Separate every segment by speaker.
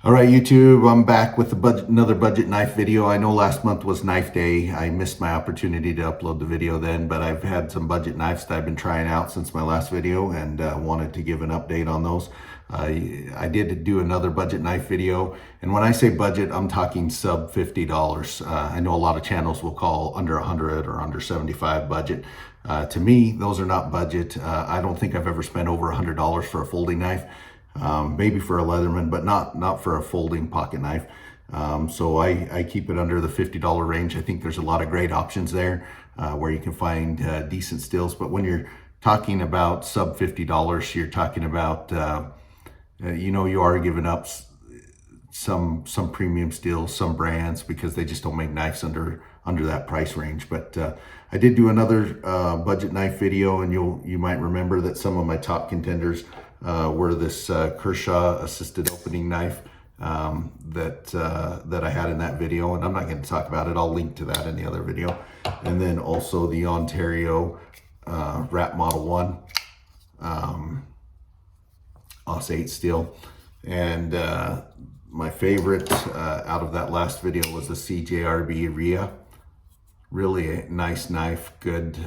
Speaker 1: All right, YouTube, I'm back with another budget knife video. I know last month was knife day. I missed my opportunity to upload the video then, but I've had some budget knives that I've been trying out since my last video and wanted to give an update on those. I did do another budget knife video, and when I say budget, I'm talking sub $50. I know a lot of channels will call under 100 or under 75 budget. To me, those are not budget. I don't think I've ever spent over $100 for a folding knife. Maybe for a Leatherman, but not for a folding pocket knife. So I keep it under the $50 range. I think there's a lot of great options there where you can find decent stills. But when you're talking about sub $50, you're talking about, you are giving up some premium stills, some brands, because they just don't make knives under that price range. But I did do another budget knife video, and you might remember that some of my top contenders were this Kershaw assisted opening knife that I had in that video, and I'm not going to talk about it. I'll link to that in the other video. And then also the Ontario Wrap Model 1 OS 8 steel. And my favorite out of that last video was the CJRB Rhea. Really a nice knife, good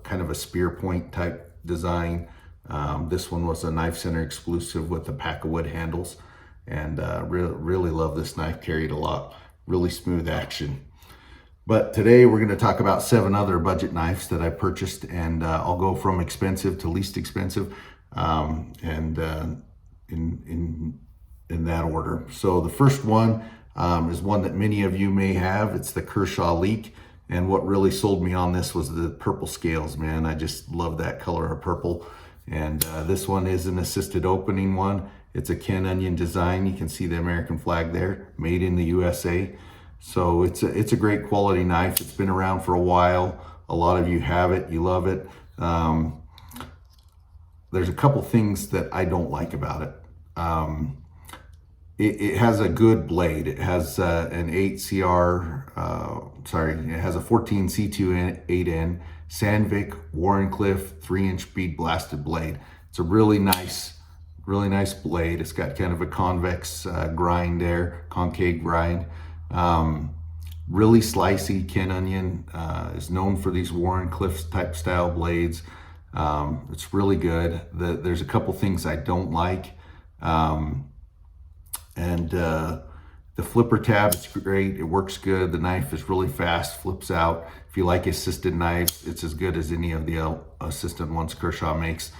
Speaker 1: kind of a spear point type design. This one was a Knife Center exclusive with the pack of wood handles, and really love this knife. Carried a lot, really smooth action. But today we're going to talk about 7 other budget knives that I purchased, and I'll go from expensive to least expensive, and in that order. So the first one is one that many of you may have. It's the Kershaw Leak. And what really sold me on this was the purple scales, man. I just love that color of purple. And this one is an assisted opening one. It's a Ken Onion design. You can see the American flag there, made in the USA. So it's a great quality knife. It's been around for a while. A lot of you have it, you love it. There's a couple things that I don't like about it. It has a good blade. It has an 14 C2 8N Sandvik Warrenclyffe 3-inch bead blasted blade. It's a really nice blade. It's got kind of a convex grind there, concave grind. Really slicey. Ken Onion is known for these Warrenclyffe type style blades. It's really good. There's a couple things I don't like. The flipper tab is great. It works good. The knife is really fast, flips out. If you like assisted knives, it's as good as any of the assisted ones Kershaw makes.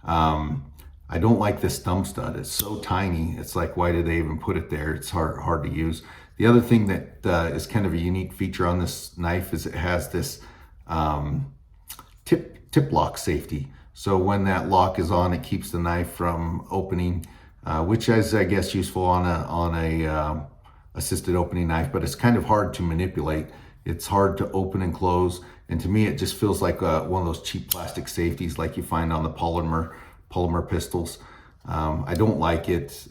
Speaker 1: I don't like this thumb stud. It's so tiny. It's like, why did they even put it there? It's hard to use. The other thing that is kind of a unique feature on this knife is it has this tip lock safety. So when that lock is on, it keeps the knife from opening, which is, I guess, useful on a assisted opening knife, but it's kind of hard to manipulate. It's hard to open and close, and to me it just feels like one of those cheap plastic safeties like you find on the polymer pistols. I don't like it.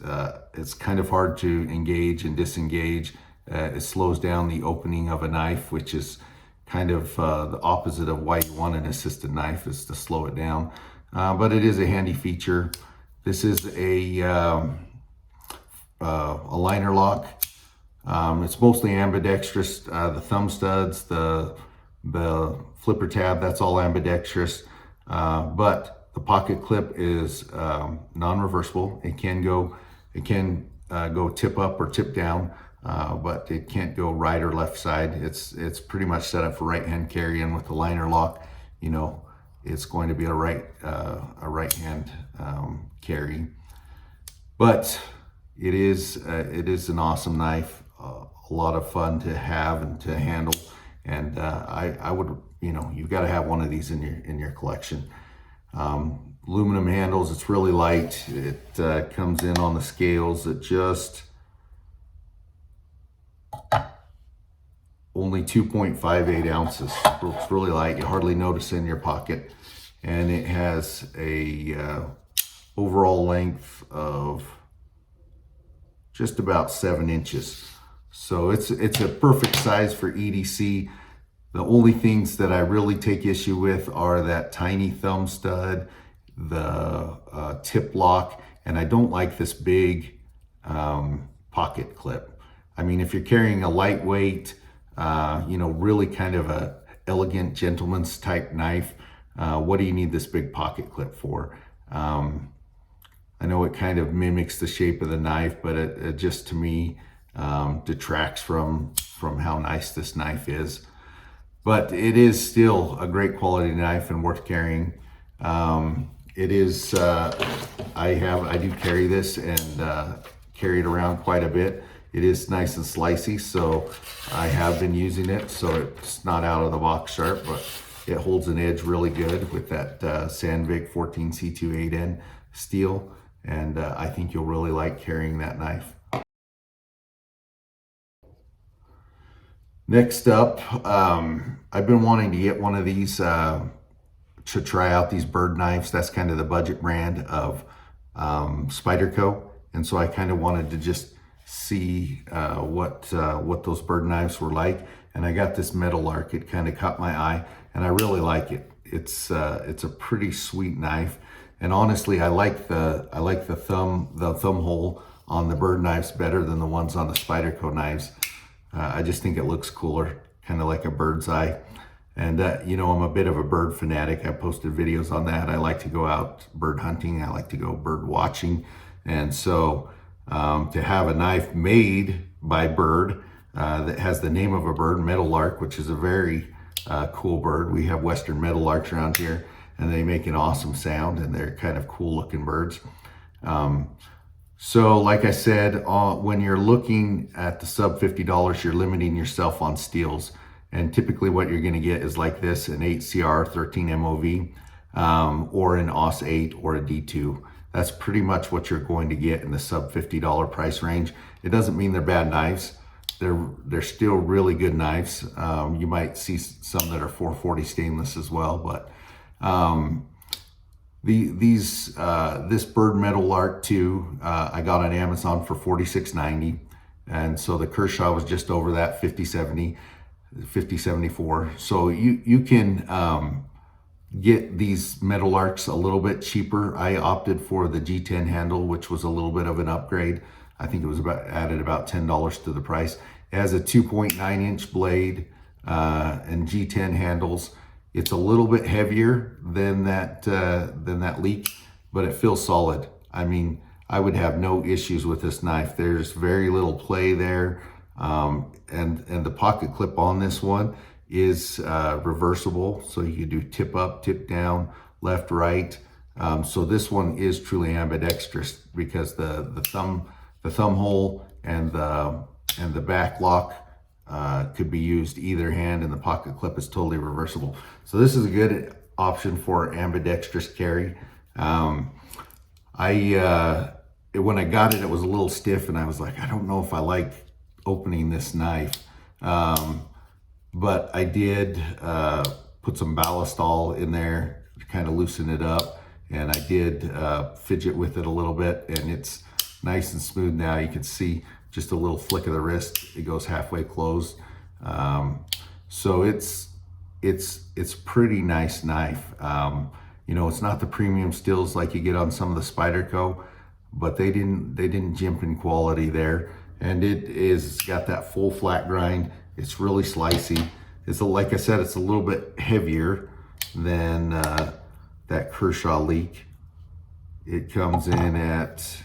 Speaker 1: It's kind of hard to engage and disengage. It slows down the opening of a knife, which is kind of the opposite of why you want an assisted knife, is to slow it down. But it is a handy feature. This is a liner lock. It's mostly ambidextrous. The thumb studs, the flipper tab, that's all ambidextrous. But the pocket clip is non-reversible. It can go tip up or tip down, but it can't go right or left side. It's pretty much set up for right-hand carry, and with the liner lock, it's going to be a right-hand carry. But it is an awesome knife, a lot of fun to have and to handle, and I would, you've got to have one of these in your collection. Aluminum handles. It's really light. It comes in on the scales at just only 2.58 ounces. So it's really light. You hardly notice it in your pocket, and it has a overall length of just about 7 inches. So it's a perfect size for EDC. The only things that I really take issue with are that tiny thumb stud, the tip lock, and I don't like this big pocket clip. I mean, if you're carrying a lightweight, really kind of a elegant gentleman's type knife, what do you need this big pocket clip for? I know it kind of mimics the shape of the knife, but it just, to me, detracts from how nice this knife is. But it is still a great quality knife and worth carrying. It is, I do carry this and carry it around quite a bit. It is nice and slicey, so I have been using it, so it's not out of the box sharp, but it holds an edge really good with that Sandvik 14C28N steel, and I think you'll really like carrying that knife. Next up, I've been wanting to get one of these to try out these bird knives. That's kind of the budget brand of Spyderco, and so I kind of wanted to just see what those bird knives were like. And I got this Meadowlark. It kind of caught my eye, and I really like it. It's a pretty sweet knife, and honestly, I like the thumb hole on the bird knives better than the ones on the Spyderco knives. I just think it looks cooler, kind of like a bird's eye. And I'm a bit of a bird fanatic. I posted videos on that. I like to go out bird hunting. I like to go bird watching. And so to have a knife made by Bird that has the name of a bird, Meadowlark, which is a very cool bird. We have Western Meadowlarks around here, and they make an awesome sound, and they're kind of cool looking birds. So like I said, when you're looking at the sub $50, you're limiting yourself on steels. And typically what you're gonna get is like this, an 8CR 13 MOV, or an AUS 8 or a D2. That's pretty much what you're going to get in the sub $50 price range. It doesn't mean they're bad knives. They're still really good knives. You might see some that are 440 stainless as well, but this Bird Meadowlark 2, I got on Amazon for $46.90, and so the Kershaw was just over that, $50.74. So you can get these Meadowlarks a little bit cheaper. I opted for the G10 handle, which was a little bit of an upgrade. I think it was added about $10 to the price. It has a 2.9-inch blade and G10 handles. It's a little bit heavier than that Leak, but it feels solid. I mean, I would have no issues with this knife. There's very little play there, and the pocket clip on this one is reversible, so you can do tip up, tip down, left, right. So this one is truly ambidextrous because the thumb hole and the back lock could be used either hand, and the pocket clip is totally reversible. So this is a good option for ambidextrous carry. When I got it, it was a little stiff, and I was like, I don't know if I like opening this knife. But I did put some ballistol in there to kind of loosen it up, and I did fidget with it a little bit, and it's nice and smooth now. You can see just a little flick of the wrist, it goes halfway closed. So it's pretty nice knife. It's not the premium stills like you get on some of the Spyderco, but they didn't jump in quality there, and it is got that full flat grind. It's really slicey. Like I said, it's a little bit heavier than that Kershaw Leak. It comes in at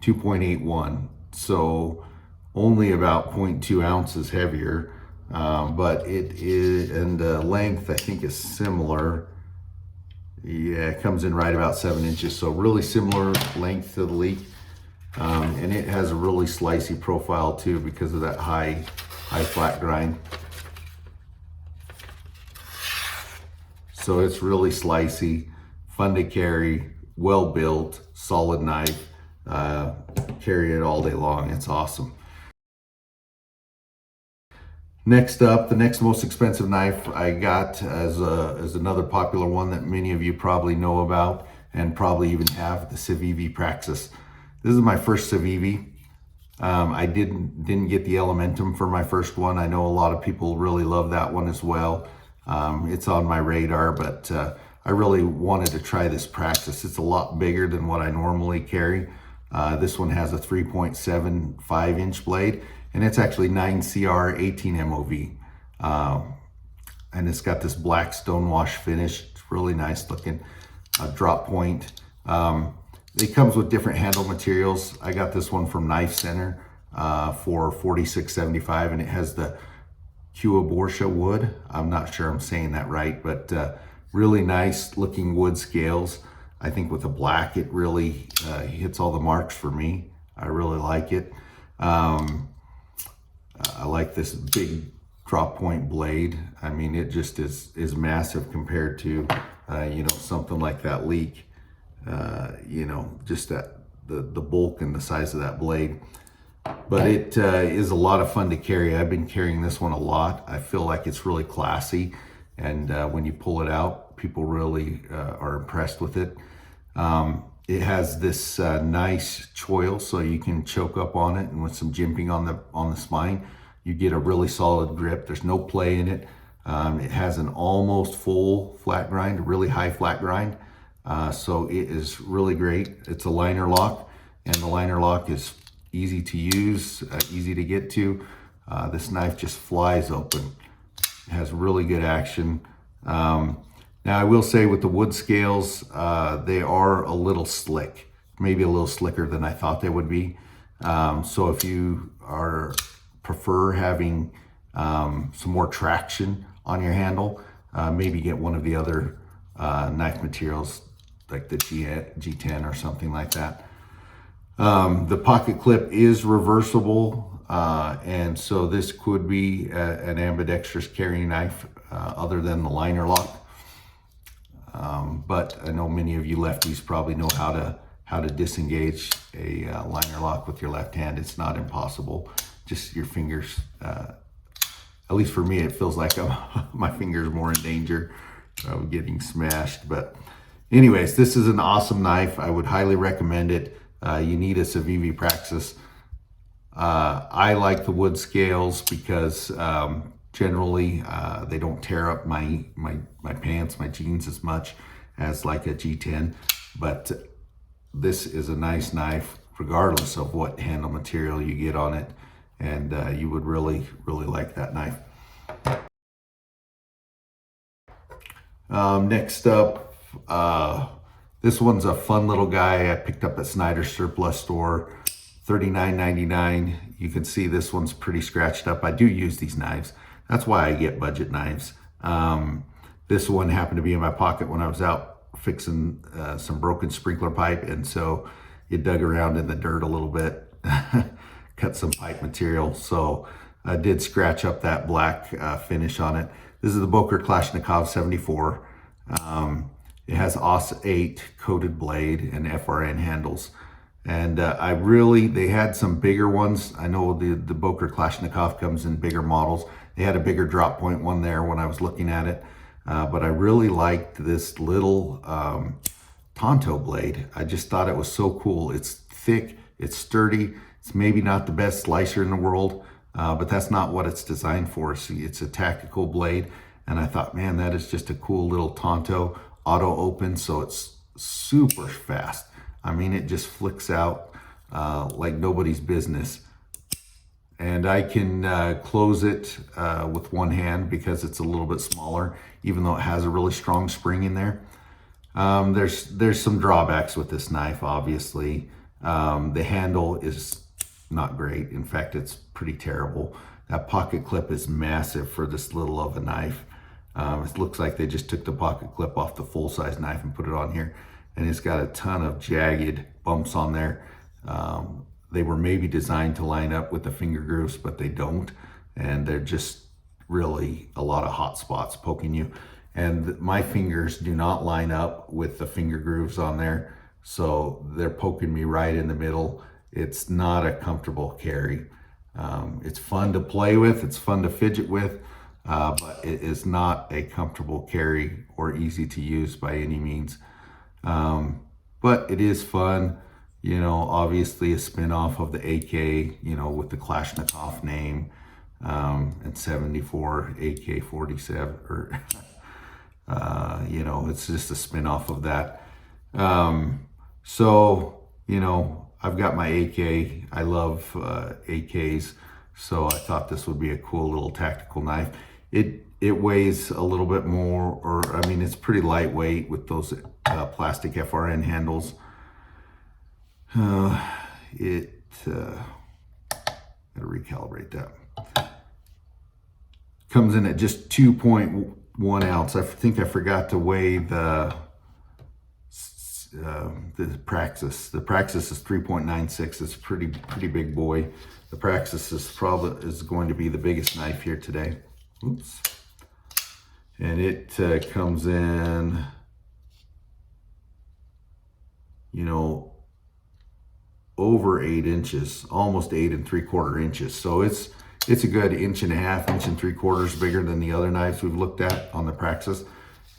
Speaker 1: 2.81, so only about 0.2 ounces heavier, but it is, and the length I think is similar. Yeah, it comes in right about 7 inches, so really similar length to the Leak, and it has a really slicey profile too because of that high flat grind. So it's really slicey, fun to carry, well built, solid knife. Carry it all day long. It's awesome. Next up, the next most expensive knife I got as another popular one that many of you probably know about and probably even have, the Civivi Praxis. This is my first Civivi. I didn't get the Elementum for my first one. I know a lot of people really love that one as well. It's on my radar, but I really wanted to try this Praxis. It's a lot bigger than what I normally carry. This one has a 3.75 inch blade, and it's actually 9CR 18 MOV. And it's got this black stonewash finish. It's really nice looking. Drop point. It comes with different handle materials. I got this one from Knife Center for $46.75, and it has the QSP wood. I'm not sure I'm saying that right, but really nice looking wood scales. I think with the black, it really hits all the marks for me. I really like it. I like this big drop point blade. I mean, it just is massive compared to, you know, something like that Leak. You know, just that the bulk and the size of that blade. But it is a lot of fun to carry. I've been carrying this one a lot. I feel like it's really classy, and when you pull it out, people really are impressed with it. It has this nice choil, so you can choke up on it, and with some jimping on the spine, you get a really solid grip. There's no play in it. It has an almost full flat grind, a really high flat grind. So it is really great. It's a liner lock, and the liner lock is easy to use, easy to get to. This knife just flies open. It has really good action. Now I will say with the wood scales, they are a little slick, maybe a little slicker than I thought they would be. So if you prefer having some more traction on your handle, maybe get one of the other knife materials like the G10 or something like that. The pocket clip is reversible, and so this could be an ambidextrous carrying knife other than the liner lock. But I know many of you lefties probably know how to disengage a liner lock with your left hand. It's not impossible. Just your fingers, at least for me, it feels like my fingers more in danger of getting smashed. But anyways, this is an awesome knife. I would highly recommend it. You need a Civivi praxis. I like the wood scales because generally they don't tear up my pants, my jeans as much as like a G10. But this is a nice knife regardless of what handle material you get on it, and you would really like that knife. Next up, this one's a fun little guy I picked up at Snyder's Surplus Store, $39.99. You can see this one's pretty scratched up. I do use these knives. That's why I get budget knives. This one happened to be in my pocket when I was out fixing some broken sprinkler pipe, and so it dug around in the dirt a little bit, cut some pipe material. So I did scratch up that black finish on it. This is the Boker AK 74. It has AUS 8 coated blade and FRN handles. And they had some bigger ones. I know the Boker Kalashnikov comes in bigger models. They had a bigger drop point one there when I was looking at it. But I really liked this little Tonto blade. I just thought it was so cool. It's thick, it's sturdy. It's maybe not the best slicer in the world, but that's not what it's designed for. See, it's a tactical blade. And I thought, man, that is just a cool little Tonto, auto open, so it's super fast. I mean, it just flicks out like nobody's business. And I can close it with one hand because it's a little bit smaller, even though it has a really strong spring in there. There's some drawbacks with this knife, obviously. The handle is not great. In fact, it's pretty terrible. That pocket clip is massive for this little of a knife. It looks like they just took the pocket clip off the full-size knife and put it on here. And it's got a ton of jagged bumps on there. They were maybe designed to line up with the finger grooves, but they don't. And they're just really a lot of hot spots poking you. And my fingers do not line up with the finger grooves on there. So they're poking me right in the middle. It's not a comfortable carry. It's fun to play with. It's fun to fidget with. But it is not a comfortable carry or easy to use by any means. But it is fun, you know, obviously a spin-off of the AK, you know, with the Kalashnikov name, and 74 AK-47, or, you know, it's just a spin-off of that. So, you know, I've got my AK. I love AKs, so I thought this would be a cool little tactical knife. It weighs a little bit more, or I mean, it's pretty lightweight with those plastic FRN handles. Gotta recalibrate that. Comes in at just 2.1 ounce. I think I forgot to weigh the praxis. The praxis is 3.96. It's a pretty big boy. The praxis is going to be the biggest knife here today. Oops. And it comes in, you know, over 8 inches, almost 8 3/4 inches. So it's a good 1.5 inches, 1 3/4 inches bigger than the other knives we've looked at on the praxis.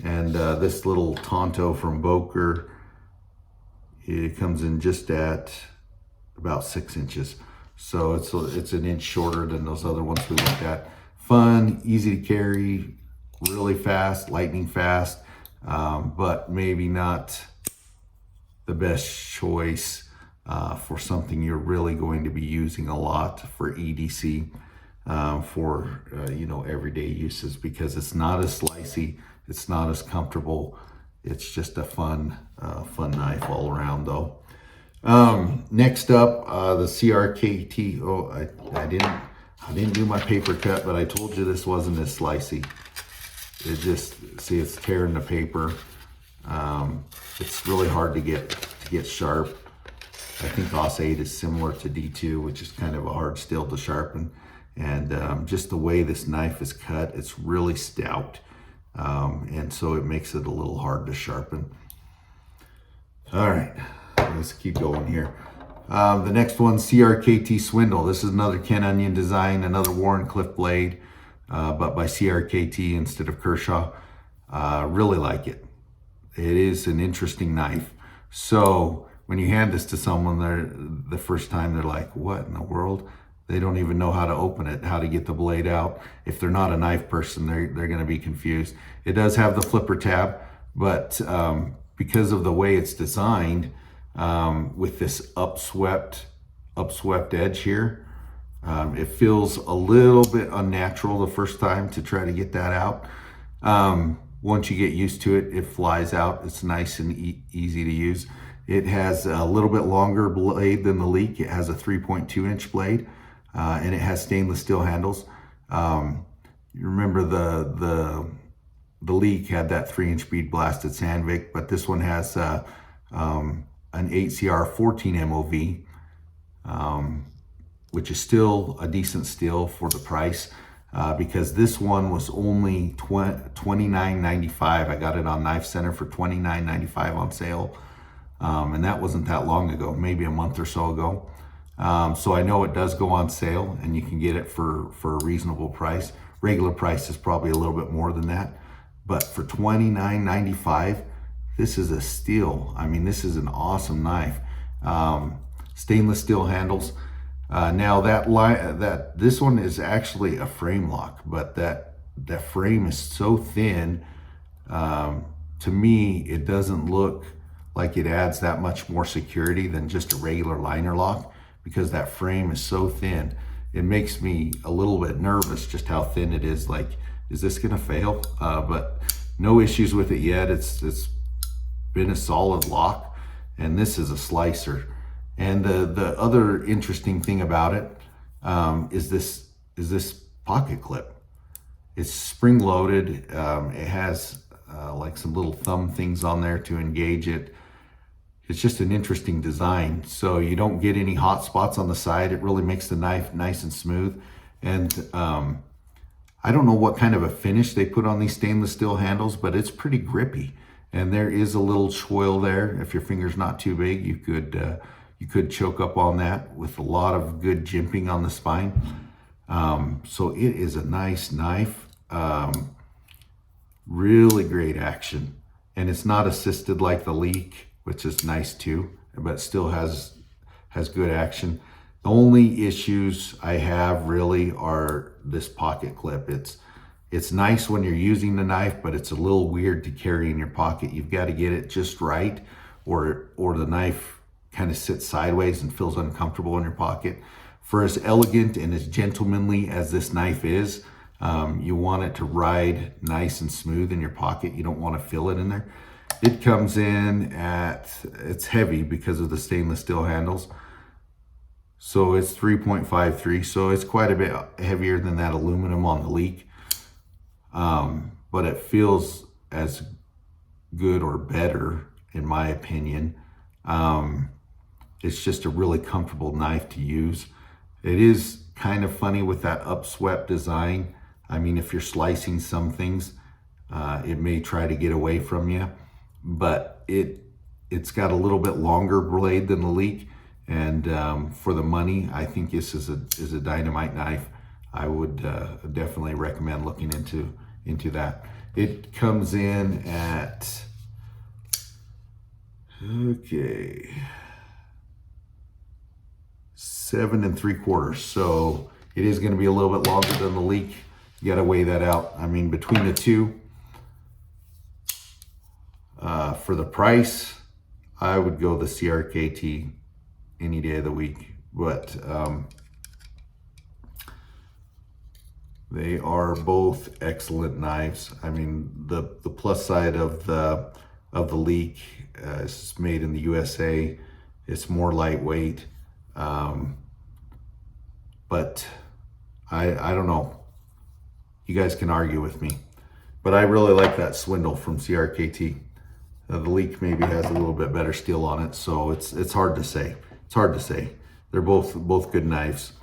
Speaker 1: And this little Tonto from Boker, it comes in just at about 6 inches. So it's 1 inch shorter than those other ones we looked at. Fun, easy to carry, really fast, lightning fast, but maybe not the best choice for something you're really going to be using a lot for EDC, for you know, everyday uses, because it's not as slicey, it's not as comfortable. It's just a fun knife all around though. Next up, the CRKT. Oh, I didn't do my paper cut, but I told you this wasn't as slicey. It just, see, it's tearing the paper. It's really hard to get sharp. I think OS 8 is similar to D2, which is kind of a hard steel to sharpen. And just the way this knife is cut, it's really stout. And so it makes it a little hard to sharpen. All right, let's keep going here. The next one, CRKT Swindle. This is another Ken Onion design, another Warncliffe blade, but by CRKT instead of Kershaw. Really like it. It is an interesting knife. So when you hand this to someone, the first time they're like, what in the world? They don't even know how to open it, how to get the blade out. If they're not a knife person, they're gonna be confused. It does have the flipper tab, but because of the way it's designed, with this upswept edge here, it feels a little bit unnatural the first time to try to get that out. Once you get used to it, it flies out. It's nice and easy to use. It has a little bit longer blade than the Leak. It has a 3.2 inch blade, and it has stainless steel handles. You remember the Leak had that 3-inch bead blasted Sandvik, but this one has an 8CR 14 MOV, which is still a decent steel for the price, because this one was only $29.95. I got it on Knife Center for $29.95 on sale, and that wasn't that long ago, maybe a month or so ago. So I know it does go on sale, and you can get it for a reasonable price. Regular price is probably a little bit more than that, but for $29.95, this is a steal. I mean, this is an awesome knife. Stainless steel handles. Now this one is actually a frame lock, but that frame is so thin. To me, it doesn't look like it adds that much more security than just a regular liner lock, because that frame is so thin. It makes me a little bit nervous just how thin it is. Like, is this gonna fail? But no issues with it yet. It's been a solid lock, and this is a slicer. And the other interesting thing about it is this pocket clip. It's spring loaded. It has like some little thumb things on there to engage it. It's just an interesting design, so you don't get any hot spots on the side. It really makes the knife nice and smooth. And I don't know what kind of a finish they put on these stainless steel handles, but it's pretty grippy. And there is a little choil there. If your finger's not too big, you could choke up on that with a lot of good jimping on the spine. So it is a nice knife. Really great action. And it's not assisted like the Leak, which is nice too, but still has good action. The only issues I have really are this pocket clip. It's nice when you're using the knife, but it's a little weird to carry in your pocket. You've got to get it just right, or the knife kind of sits sideways and feels uncomfortable in your pocket. For as elegant and as gentlemanly as this knife is, you want it to ride nice and smooth in your pocket. You don't want to feel it in there. It comes in at, it's heavy because of the stainless steel handles. So it's 3.53, so it's quite a bit heavier than that aluminum on the Leak. But it feels as good or better, in my opinion. It's just a really comfortable knife to use. It is kind of funny with that upswept design. I mean, if you're slicing some things, it may try to get away from you, but it's got a little bit longer blade than the Leak. And for the money, I think this is a dynamite knife. I would definitely recommend looking into that. It comes in at, okay, 7 3/4. So it is going to be a little bit longer than the Leak. You got to weigh that out. I mean, between the two, for the price, I would go the CRKT any day of the week. But they are both excellent knives. I mean, the plus side of the Leak is made in the USA. It's more lightweight. But I don't know. You guys can argue with me. But I really like that Swindle from CRKT. The Leak maybe has a little bit better steel on it, so it's hard to say. It's hard to say. They're both good knives.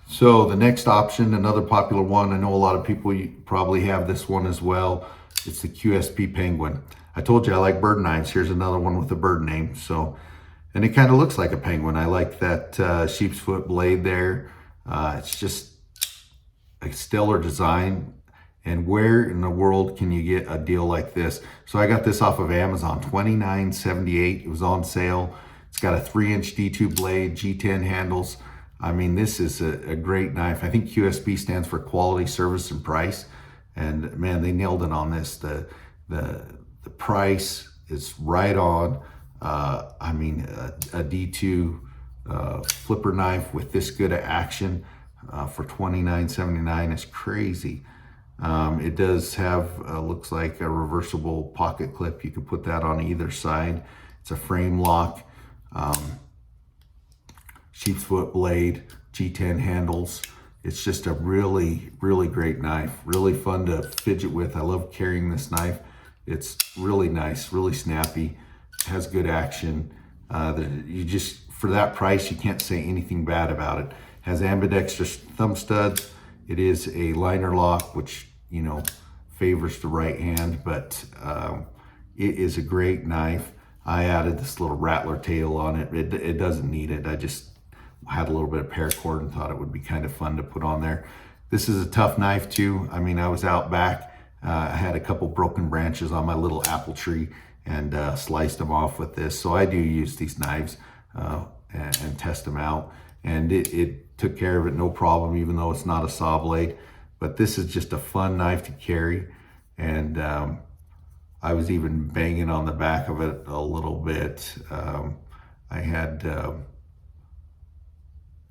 Speaker 1: So the next option, another popular one, I know a lot of people probably have this one as well. It's the QSP Penguin. I told you I like bird knives. Here's another one with a bird name. So, and it kind of looks like a penguin. I like that sheep's foot blade there. It's just a stellar design. And where in the world can you get a deal like this? So I got this off of Amazon, $29.78. It was on sale. It's got a 3-inch D2 blade, G10 handles. I mean, this is a great knife. I think QSP stands for quality, service, and price. And man, they nailed it on this. The price is right on. I mean, a D2 flipper knife with this good of action for $29.79 is crazy. It does have, looks like a reversible pocket clip. You could put that on either side. It's a frame lock, sheep's foot blade, G10 handles. It's just a really, really great knife. Really fun to fidget with. I love carrying this knife. It's really nice, really snappy, has good action. You just, for that price, you can't say anything bad about it. Has ambidextrous thumb studs. It is a liner lock, which, you know, favors the right hand, but it is a great knife. I added this little rattler tail on it. It doesn't need it. I just had a little bit of paracord and thought it would be kind of fun to put on there. This is a tough knife too. I mean, I was out back. I had a couple broken branches on my little apple tree and sliced them off with this. So I do use these knives and test them out. And it took care of it, no problem, even though it's not a saw blade. But this is just a fun knife to carry. And I was even banging on the back of it a little bit. I had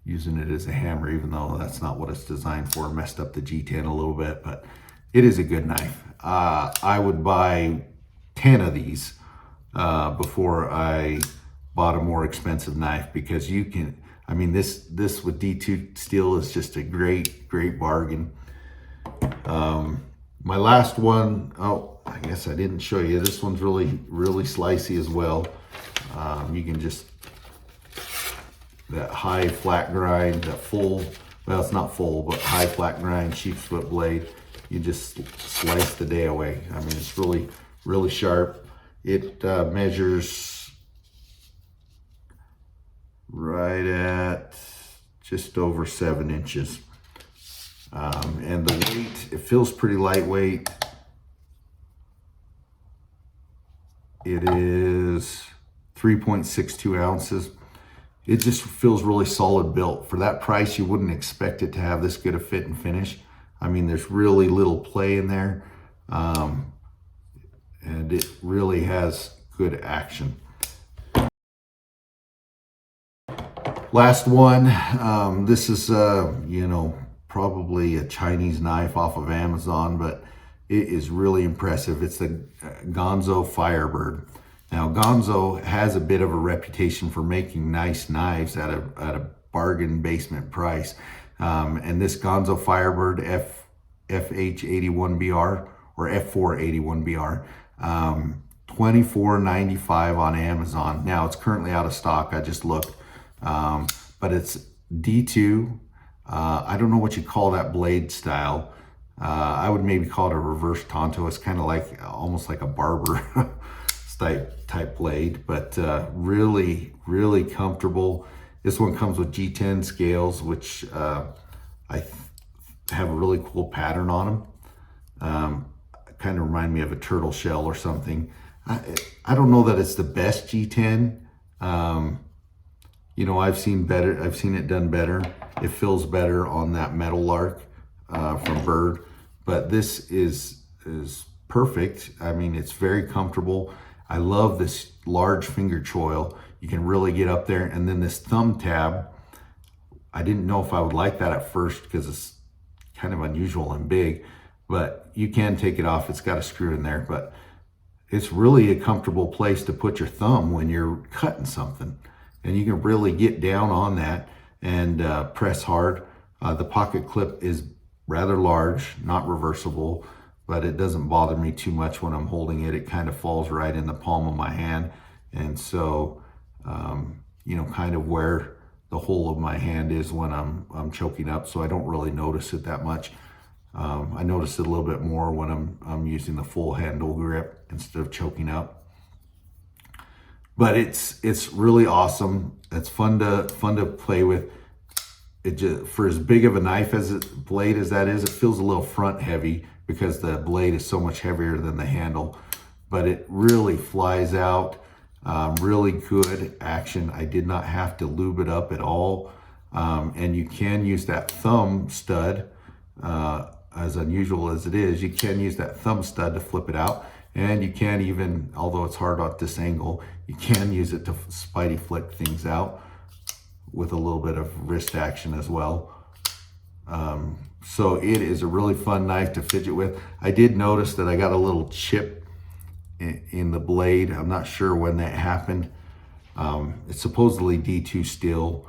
Speaker 1: using it as a hammer, even though that's not what it's designed for. Messed up the G10 a little bit, but it is a good knife. I would buy 10 of these before I bought a more expensive knife, because you can, I mean, this with D2 steel is just a great bargain. My last one, oh, I guess I didn't show you. This one's really slicey as well. You can just, that high flat grind, that full, well, it's not full, but high flat grind sheep's foot blade, you just slice the day away. I mean, it's really sharp. It measures right at just over 7 inches. And the weight, it feels pretty lightweight. It is 3.62 ounces. It just feels really solid built. For that price, you wouldn't expect it to have this good a fit and finish. I mean, there's really little play in there. and it really has good action. Last one, this is, probably a Chinese knife off of Amazon, but it is really impressive. It's the Gonzo Firebird. Now, Gonzo has a bit of a reputation for making nice knives at a bargain basement price. And this Gonzo Firebird FH81BR or F481BR, $24.95 on Amazon. Now, it's currently out of stock. I just looked. But it's D2. I don't know what you call that blade style. I would maybe call it a reverse Tonto. It's kind of like almost like a barber type blade, but really, really comfortable. This one comes with G10 scales, which I have a really cool pattern on them. Kind of remind me of a turtle shell or something. I don't know that it's the best G10. I've seen it done better. It feels better on that metal lark from Bird, but this is perfect. I mean, it's very comfortable. I love this large finger choil. You can really get up there. And then this thumb tab, I didn't know if I would like that at first because it's kind of unusual and big, but you can take it off. It's got a screw in there, but it's really a comfortable place to put your thumb when you're cutting something. And you can really get down on that and press hard. The pocket clip is rather large, not reversible, but it doesn't bother me too much when I'm holding it. It kind of falls right in the palm of my hand. And so, kind of where the whole of my hand is when I'm choking up. So I don't really notice it that much. I notice it a little bit more when I'm using the full handle grip instead of choking up. But it's really awesome. It's fun to play with. It just, for as big of a knife blade as that is, it feels a little front heavy because the blade is so much heavier than the handle. But it really flies out. Really good action. I did not have to lube it up at all. And you can use that thumb stud, as unusual as it is, you can use that thumb stud to flip it out. And you can even, although it's hard at this angle, you can use it to spidey flick things out with a little bit of wrist action as well. So it is a really fun knife to fidget with. I did notice that I got a little chip in the blade. I'm not sure when that happened. It's supposedly D2 steel,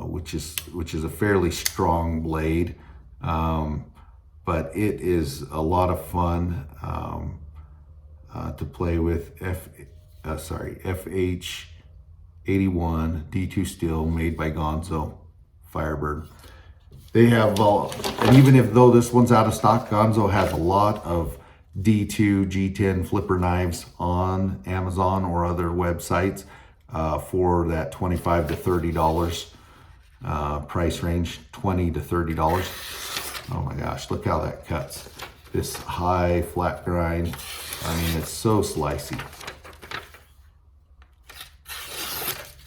Speaker 1: which is a fairly strong blade. But it is a lot of fun to play with. FH81 D2 steel, made by Gonzo Firebird. They have, and even though this one's out of stock, Gonzo has a lot of D2 G10 flipper knives on Amazon or other websites for that $25 to $30 price range, $20 to $30. Oh my gosh, look how that cuts. This high flat grind. I mean, it's so slicey.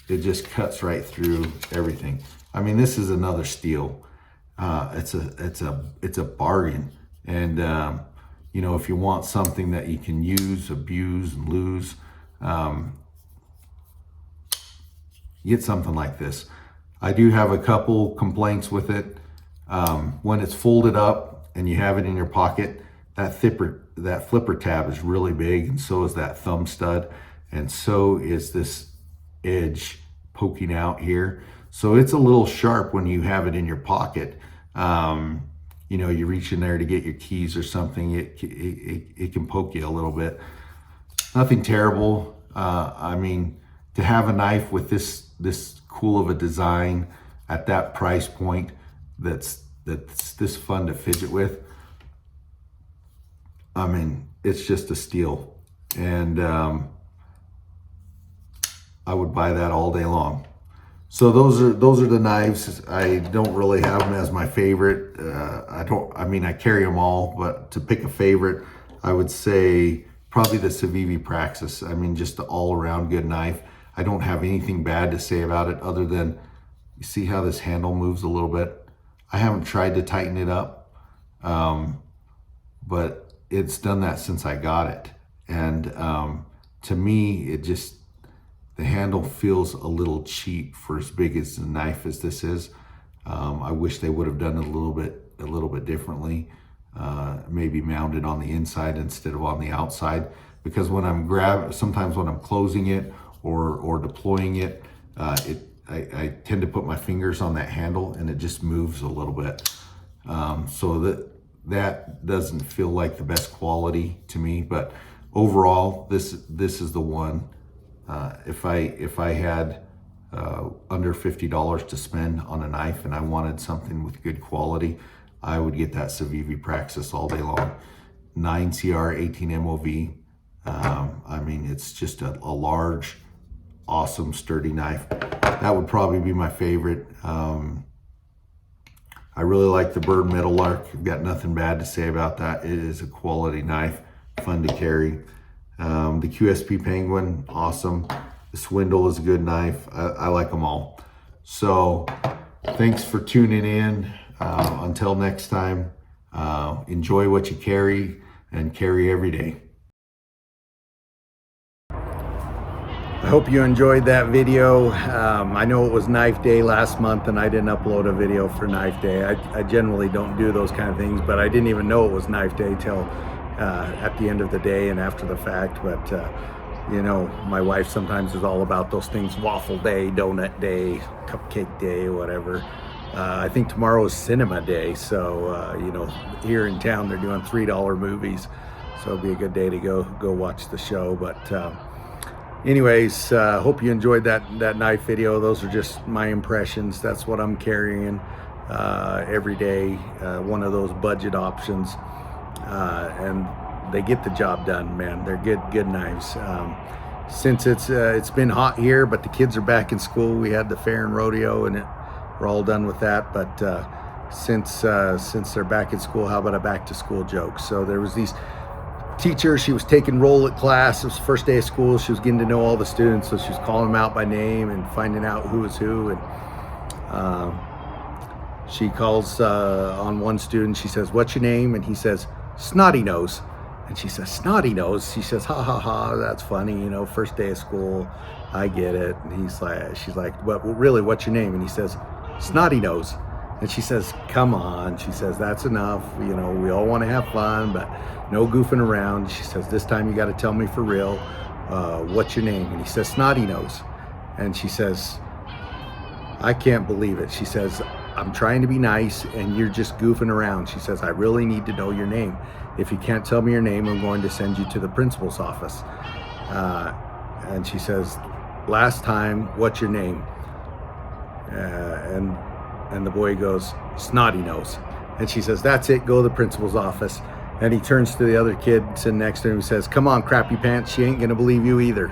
Speaker 1: It just cuts right through everything. I mean, this is another steal. It's a bargain. And if you want something that you can use, abuse, and lose, get something like this. I do have a couple complaints with it. When it's folded up and you have it in your pocket, that flipper tab is really big, and so is that thumb stud, and so is this edge poking out here. So it's a little sharp when you have it in your pocket. You reach in there to get your keys or something, it can poke you a little bit. Nothing terrible. I mean, to have a knife with this cool of a design at that price point that's this fun to fidget with, I mean, it's just a steal. And I would buy that all day long. So those are the knives. I don't really have them as my favorite. I carry them all, but to pick a favorite, I would say probably the Civivi Praxis. I mean, just the all around good knife. I don't have anything bad to say about it other than, you see how this handle moves a little bit? I haven't tried to tighten it up, but it's done that since I got it. And to me, the handle feels a little cheap for as big as the knife as this is. I wish they would have done it a little bit differently. Maybe mounted on the inside instead of on the outside, because when I'm sometimes when I'm closing it or deploying it, I tend to put my fingers on that handle and it just moves a little bit. So that doesn't feel like the best quality to me, but overall, this is the one. If I had under $50 to spend on a knife and I wanted something with good quality, I would get that Civivi Praxis all day long. 9CR 18 MOV. I mean, it's just a large, awesome, sturdy knife. That would probably be my favorite. I really like the Bird Meadowlark. I've got nothing bad to say about that. It is a quality knife, fun to carry. The QSP Penguin, awesome. The Swindle is a good knife. I like them all. So thanks for tuning in. Until next time, enjoy what you carry and carry every day. I hope you enjoyed that video. I know it was Knife Day last month and I didn't upload a video for Knife Day. I generally don't do those kind of things, but I didn't even know it was Knife Day till at the end of the day and after the fact. But you know, my wife sometimes is all about those things: waffle day, donut day, cupcake day, whatever. I think tomorrow is cinema day, so you know, here in town they're doing $3 movies, so it'll be a good day to go watch the show. But anyways, hope you enjoyed that knife video. Those are just my impressions. That's what I'm carrying every day. One of those budget options, and they get the job done, man. They're good knives. Since it's been hot here, but the kids are back in school. We had the fair and rodeo, and we're all done with that. But since they're back in school, how about a back to school joke? So there was these teacher, she was taking roll at class. It was the first day of school. She was getting to know all the students, so she was calling them out by name and finding out who was who. And she calls on one student. She says, "What's your name?" And he says, "Snotty Nose." And she says, "Snotty Nose?" She says, "Ha ha ha, that's funny, you know, first day of school, I get it." And she's like, "Well, really, what's your name?" And he says, "Snotty Nose." And she says, "Come on," she says, "that's enough. You know, we all want to have fun, but no goofing around." She says, "This time you got to tell me for real, what's your name?" And he says, "Snotty Nose." And she says, "I can't believe it." She says, "I'm trying to be nice and you're just goofing around." She says, "I really need to know your name. If you can't tell me your name, I'm going to send you to the principal's office." And she says, "Last time, what's your name?" And the boy goes, "Snotty Nose." And she says, "That's it, go to the principal's office." And he turns to the other kid sitting next to him and says, "Come on, crappy pants, she ain't gonna believe you either."